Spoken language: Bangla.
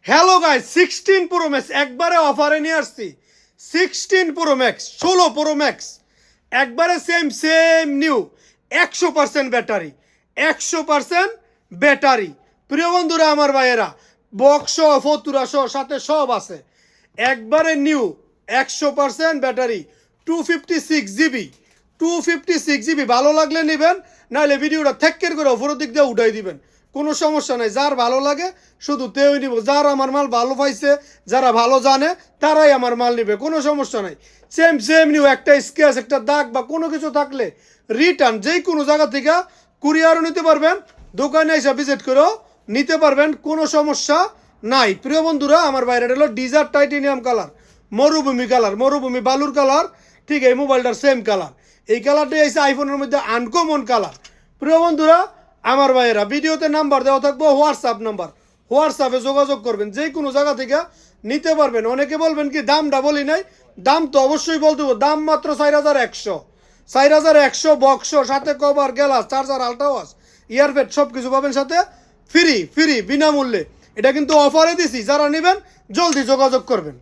হ্যালো গাইস 16 প্রো ম্যাক্স একবারে অফারে নিয়ে আসছি 16 প্রো ম্যাক্স 16 প্রো ম্যাক্স একবারে সেম নিউ 100% ব্যাটারি 100% ব্যাটারি প্রিয় বন্ধুরা আমার ভাইয়েরা বক্স ফতুরা সাথে সব আছে একবারে নিউ 100% ব্যাটারি 256 জিবি 256 জিবি ভালো লাগলে নেবেন নাহলে ভিডিওটা থেক্কের করে উপরের দিক দিয়ে উঠাই দিবেন কোনো সমস্যা নাই যার ভালো লাগে শুধু তেই নিব যার আমার মাল ভালো পাইছে যারা ভালো জানে তারাই আমার মাল নেবে কোনো সমস্যা নাই সেম নিউ একটা স্ক্র্যাচ একটা দাগ বা কোনো কিছু থাকলে রিটার্ন যেই কোনো জায়গা থেকে কুরিয়ারও নিতে পারবেন দোকানে এসে ভিজিট করেও নিতে পারবেন কোনো সমস্যা নাই প্রিয় বন্ধুরা আমার বাইরে হলো ডিজার্ট টাইটেনিয়াম কালার মরুভূমি বালুর কালার ঠিক এই মোবাইলটার সেম কালার এই কালারটাই এসে আইফোনের মধ্যে আনকমন কালার প্রিয় বন্ধুরা আমার ভাইয়েরা ভিডিওতে নাম্বার দেওয়া থাকবো হোয়াটসঅ্যাপ নাম্বার হোয়াটসঅ্যাপে যোগাযোগ করবেন যে কোনো জায়গা থেকে নিতে পারবেন অনেকে বলবেন কি দামটা বলি নাই দাম তো অবশ্যই বলতে হবে দাম মাত্র 4100 বক্স সাথে কভার গ্লাস চার্জার আল্ট্রাওয়াশ ইয়ারফেড সব কিছু পাবেন সাথে ফ্রি বিনামূল্যে এটা কিন্তু অফারে দিছি যারা নেবেন জলদি যোগাযোগ করবেন।